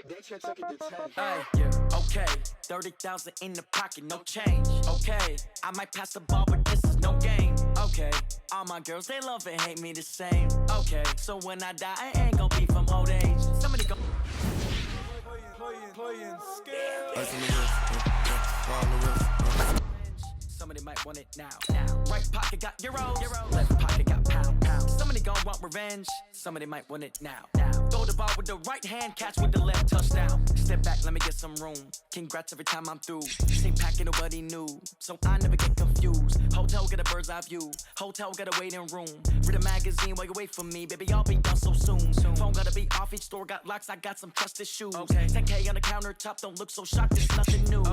They should take it to 10. Hey, okay, 30,000 in the pocket, no change. Okay, I might pass the ball, but this is no game. Okay, all my girls, they love and hate me the same. Okay, so when I die, I ain't gon' be from old age. Somebody go Playing skill. Somebody might want it now. Right pocket got euros. Left pocket got pound. Somebody gon' want revenge. Somebody might want it now. Throw the ball with the right hand, catch with the left, touchdown. Step back, let me get some room. Congrats every time I'm through. Same packet, nobody knew, so I never get confused. Hotel get a bird's eye view. Hotel get a waiting room. Read a magazine while you wait for me, baby. I'll be done so soon. Phone gotta be off. Each store got locks. I got some trusted shoes. 10K on the countertop. Don't look so shocked. It's nothing new.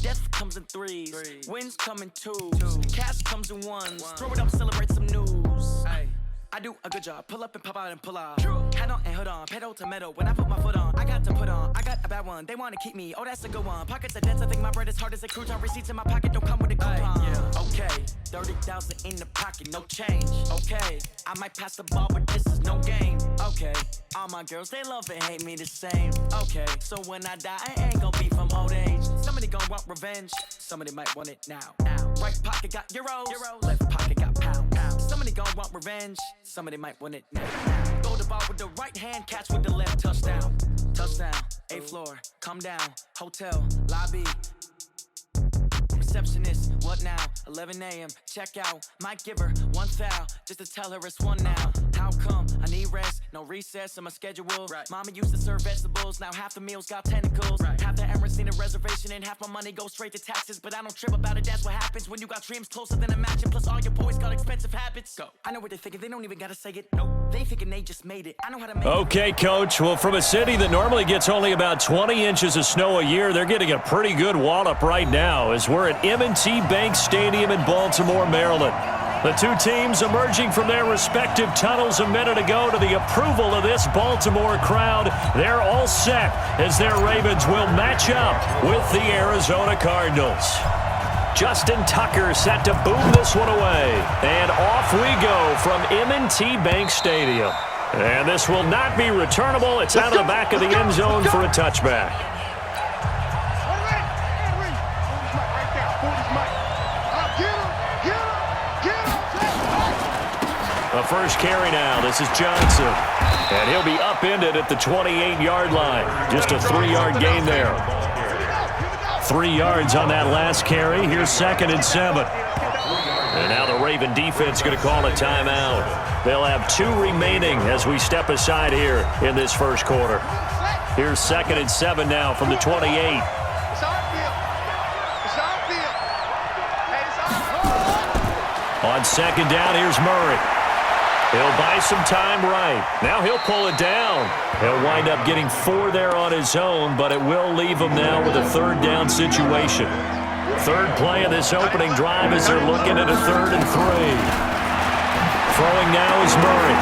Death comes in threes. Wins come in twos. Cash comes in ones. Throw it up, celebrate some news. I do a good job. Pull up and pop out and pull out. Hat on and hood on. Pedal to metal. When I put my foot on, I got to put on. I got a bad one. They want to keep me. Oh, that's a good one. Pockets are dense. I think my bread is hard as a crouton. Receipts in my pocket don't come with a coupon. Okay, 30,000 in the pocket, no change. Okay, I might pass the ball, but this is no game. Okay, all my girls, they love and hate me the same. Okay, so when I die, I ain't gon' be from old age. Somebody gon' want revenge. Somebody might want it now. Right pocket got euros. Left pocket got pound. Somebody gon' want revenge. Somebody might want it now. Throw the ball with the right hand, catch with the left, touchdown. Touchdown, 8th floor, come down. Hotel, lobby. Receptionist, what now? 11 a.m. check out. Might give her one foul just to tell her it's one now. How come? I need rest, no recess in my schedule. Mama used to serve vegetables, now half the meals got tentacles. Half the Emirates need a reservation and half my money goes straight to taxes. But I don't trip about it, that's what happens when you got dreams closer than a matching. Plus all your boys got expensive habits. Go. I know what they're thinking, they don't even gotta say it. Nope. They thinking they just made it. I know how to make it. Okay, Coach. Well, from a city that normally gets only about 20 inches of snow a year, they're getting a pretty good wallop right now as we're at M&T Bank Stadium in Baltimore, Maryland. The two teams emerging from their respective tunnels a minute ago to the approval of this Baltimore crowd. They're all set as their Ravens will match up with the Arizona Cardinals. Justin Tucker set to boom this one away. And off we go from M&T Bank Stadium. And this will not be returnable. It's out of the back of the end zone for a touchback. The first carry now. This is Johnson. And he'll be upended at the 28-yard line. Just a 3-yard gain there. 3 yards on that last carry. Here's 2nd and 7. And now the Raven defense going to call a timeout. They'll have 2 remaining as we step aside here in this first quarter. Here's 2nd and 7 now from the 28. On 2nd down, here's Murray. He'll buy some time right. Now he'll pull it down. He'll wind up getting 4 there on his own, but it will leave him now with a 3rd down situation. 3rd play of this opening drive as they're looking at a 3rd and 3. Throwing now is Murray.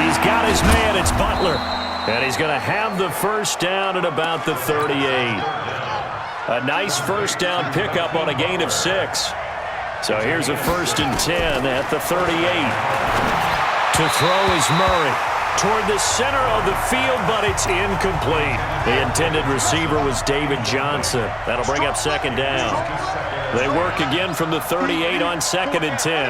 He's got his man. It's Butler. And he's going to have the first down at about the 38. A nice first down pickup on a gain of 6. So here's a 1st and 10 at the 38. To throw is Murray toward the center of the field, but it's incomplete. The intended receiver was David Johnson. That'll bring up 2nd down. They work again from the 38 on 2nd and 10.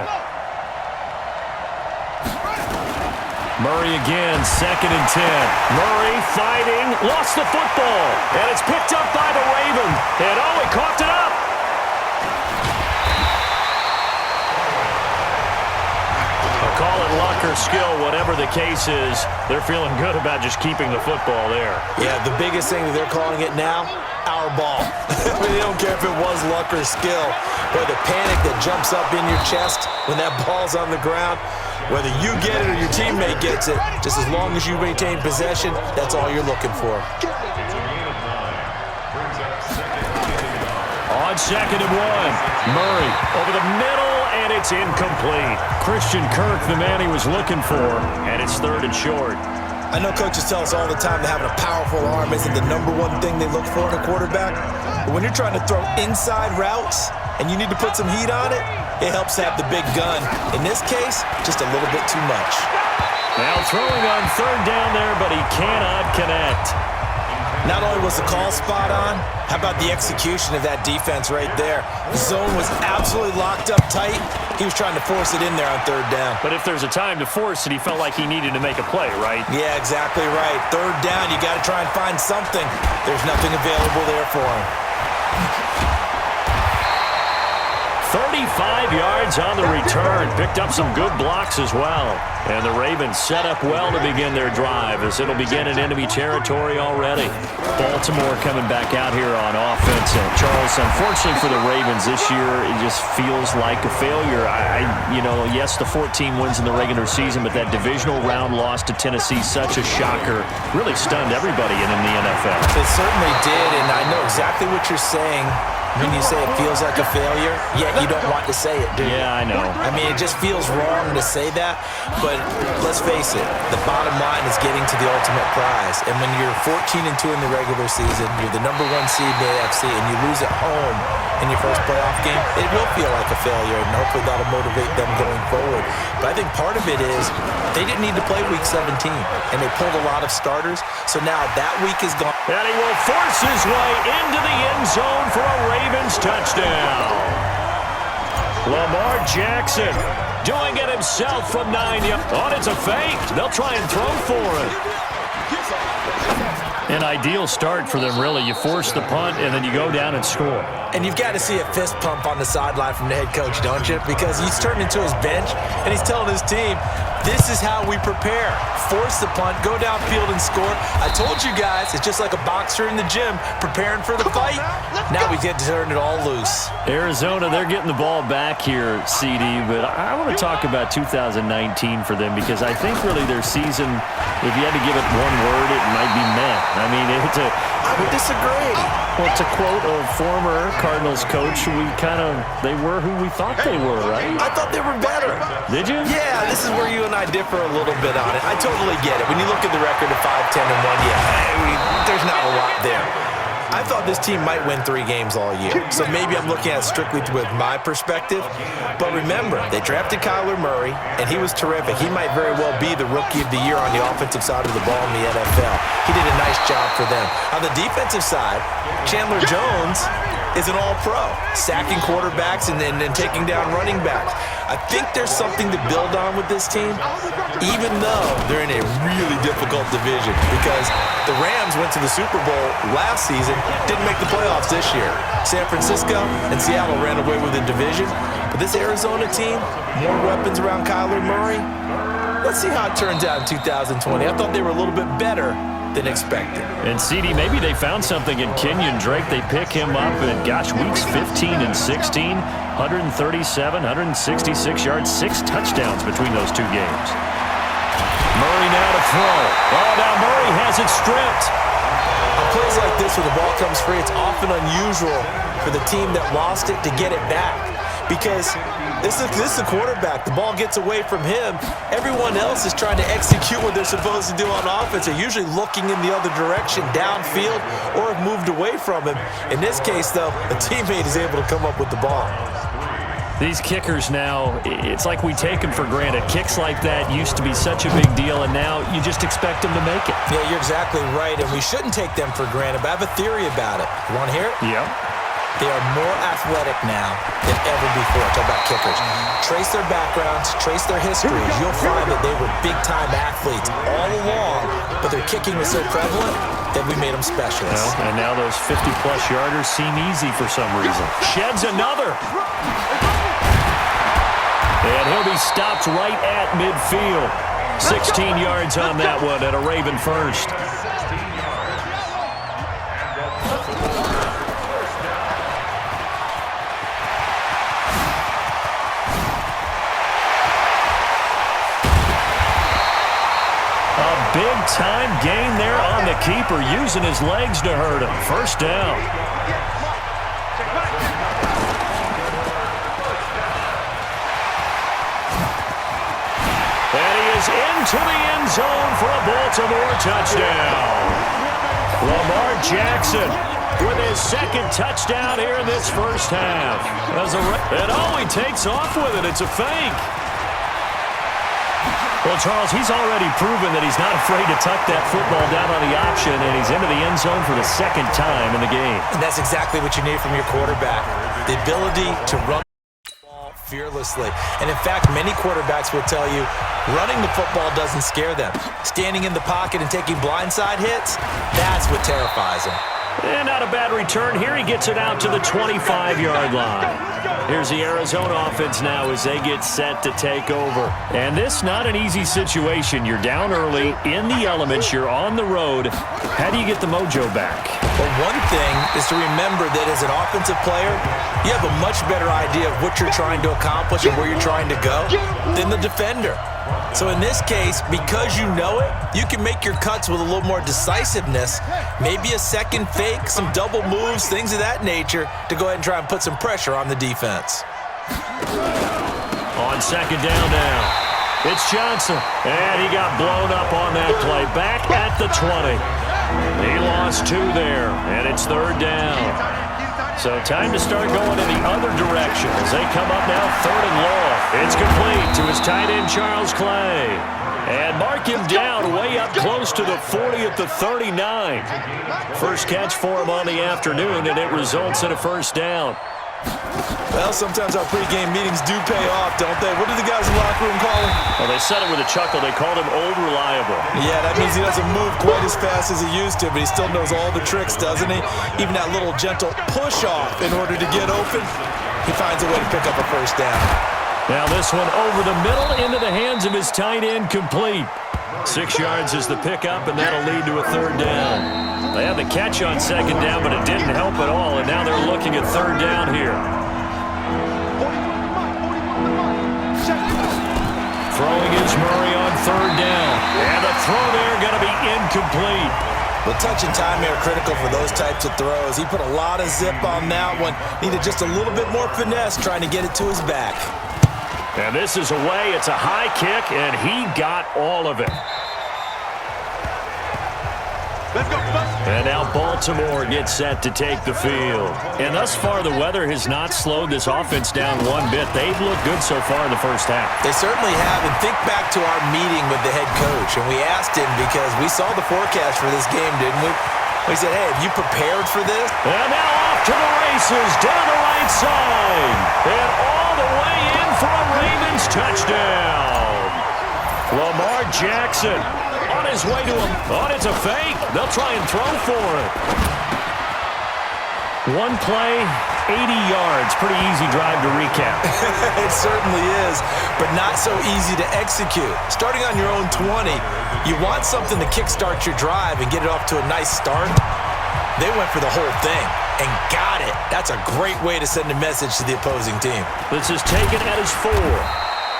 Murray again, 2nd and 10. Murray fighting, lost the football, and it's picked up by the Ravens. And oh, he coughed it up. Call it luck or skill, whatever the case is, they're feeling good about just keeping the football there. Yeah, the biggest thing that they're calling it now, our ball. I mean, they don't care if it was luck or skill, but the panic that jumps up in your chest when that ball's on the ground, whether you get it or your teammate gets it, just as long as you maintain possession, that's all you're looking for. On 2nd and 1, Murray over the middle, and it's incomplete. Christian Kirk, the man he was looking for, and it's 3rd and short. I know coaches tell us all the time that having a powerful arm isn't the #1 thing they look for in a quarterback, but when you're trying to throw inside routes and you need to put some heat on it, it helps have the big gun. In this case, just a little bit too much. Now throwing on 3rd down there, but he cannot connect. Not only was the call spot on, how about the execution of that defense right there? The zone was absolutely locked up tight. He was trying to force it in there on third down. But if there's a time to force it, he felt like he needed to make a play, right? Yeah, exactly right. Third down, you got to try and find something. There's nothing available there for him. 35 yards on the return. Picked up some good blocks as well. And the Ravens set up well to begin their drive as it'll begin in enemy territory already. Baltimore coming back out here on offense. And Charles, unfortunately for the Ravens this year, it just feels like a failure. Yes, the 14 wins in the regular season, but that divisional round loss to Tennessee, such a shocker, really stunned everybody in the NFL. It certainly did, and I know exactly what you're saying. When you say it feels like a failure, yet you don't want to say it, do you? Yeah, I know. I mean, it just feels wrong to say that, but let's face it, the bottom line is getting to the ultimate prize. And when you're 14-2 in the regular season, you're the number 1 seed in the AFC, and you lose at home in your first playoff game, it will feel like a failure, and hopefully that'll motivate them going forward. But I think part of it is they didn't need to play Week 17, and they pulled a lot of starters, so now that week is gone. And he will force his way into the end zone for a Ravens touchdown. Lamar Jackson doing it himself from 9 yards. Oh, it's a fake. They'll try and throw for it. An ideal start for them, really. You force the punt, and then you go down and score. And you've got to see a fist pump on the sideline from the head coach, don't you? Because he's turned into his bench, and he's telling his team, this is how we prepare. Force the punt, go downfield and score. I told you guys, it's just like a boxer in the gym preparing for the fight. Now we get to turn it all loose. Arizona, they're getting the ball back here, CD, but I want to talk about 2019 for them because I think really their season, if you had to give it one word, it might be meh. I mean, I would disagree. Well, to quote a former Cardinals coach, they were who we thought they were, right? I thought they were better. Did you? Yeah, this is where you and I differ a little bit on it. I totally get it. When you look at the record of 5-10-1, there's not a lot there. I thought this team might win 3 games all year, so maybe I'm looking at it strictly with my perspective. But remember, they drafted Kyler Murray, and he was terrific. He might very well be the Rookie of the Year on the offensive side of the ball in the NFL. He did a nice job for them. On the defensive side, Chandler Jones is an all-pro, sacking quarterbacks and taking down running backs. I think there's something to build on with this team, even though they're in a really difficult division because the Rams went to the Super Bowl last season, didn't make the playoffs this year. San Francisco and Seattle ran away with the division. But this Arizona team, more weapons around Kyler Murray. Let's see how it turns out in 2020. I thought they were a little bit better than expected. And CD, maybe they found something in Kenyon Drake. They pick him up in, weeks 15 and 16, 137, 166 yards, 6 touchdowns between those 2 games. Murray now to throw. Oh, now Murray has it stripped. On plays like this, where the ball comes free, it's often unusual for the team that lost it to get it back because this is the quarterback. The ball gets away from him. Everyone else is trying to execute what they're supposed to do on offense. They're usually looking in the other direction, downfield, or have moved away from him. In this case, though, a teammate is able to come up with the ball. These kickers now, it's like we take them for granted. Kicks like that used to be such a big deal, and now you just expect them to make it. Yeah, you're exactly right, and we shouldn't take them for granted, but I have a theory about it. You want to hear it? Yeah. They are more athletic now than ever before. Talk about kickers. Trace their backgrounds, trace their histories. You'll find that they were big-time athletes all along, but their kicking was so prevalent that we made them specialists. Well, and now those 50-plus yarders seem easy for some reason. Sheds another. And he'll be stopped right at midfield. 16 yards on that one at a Raven first. Big-time gain there on the keeper, using his legs to hurt him. First down. And he is into the end zone for a Baltimore touchdown. Lamar Jackson with his second touchdown here in this first half. And he takes off with it. It's a fake. Well, Charles, he's already proven that he's not afraid to tuck that football down on the option, and he's into the end zone for the second time in the game. And that's exactly what you need from your quarterback, the ability to run the ball fearlessly. And, in fact, many quarterbacks will tell you running the football doesn't scare them. Standing in the pocket and taking blindside hits, that's what terrifies them. And not a bad return here. He gets it out to the 25-yard line. Here's the Arizona offense now as they get set to take over. And this not an easy situation. You're down early, in the elements, you're on the road. How do you get the mojo back? Well, one thing is to remember that as an offensive player, you have a much better idea of what you're trying to accomplish and where you're trying to go than the defender. So in this case, because you know it, you can make your cuts with a little more decisiveness, maybe a second fake, some double moves, things of that nature, to go ahead and try and put some pressure on the defense. On second down now, it's Johnson, and he got blown up on that play. Back at the 20. He lost 2 there, and it's third down. So time to start going in the other direction as they come up now third and long. It's complete to his tight end, Charles Clay. And mark him down way up close to the 40 at the 39. First catch for him on the afternoon, and it results in a first down. Well, sometimes our pregame meetings do pay off, don't they? What do the guys in the locker room call him? Well, they said it with a chuckle. They called him Old Reliable. Yeah, that means he doesn't move quite as fast as he used to, but he still knows all the tricks, doesn't he? Even that little gentle push-off in order to get open, he finds a way to pick up a first down. Now this one over the middle into the hands of his tight end, complete. 6 yards is the pickup, and that'll lead to a third down. They had the catch on second down, but it didn't help at all, and now they're looking at third down here. Throwing is Murray on third down. And the throw there going to be incomplete. Well, touch and time are critical for those types of throws. He put a lot of zip on that one. Needed just a little bit more finesse trying to get it to his back. And this is away. It's a high kick, and he got all of it. Let's go. And now Baltimore gets set to take the field. And thus far, the weather has not slowed this offense down one bit. They've looked good so far in the first half. They certainly have. And think back to our meeting with the head coach. And we asked him because we saw the forecast for this game, didn't we? We said, hey, have you prepared for this? And now off to the races down the right side. And all the way in for a Ravens touchdown. Lamar Jackson on his way to him. Oh, it's a fake. They'll try and throw for it. One play, 80 yards. Pretty easy drive to recap. It certainly is, but not so easy to execute. Starting on your own 20, you want something to kickstart your drive and get it off to a nice start. They went for the whole thing and got it. That's a great way to send a message to the opposing team. This is taken at his 4.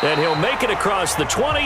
And he'll make it across the 20.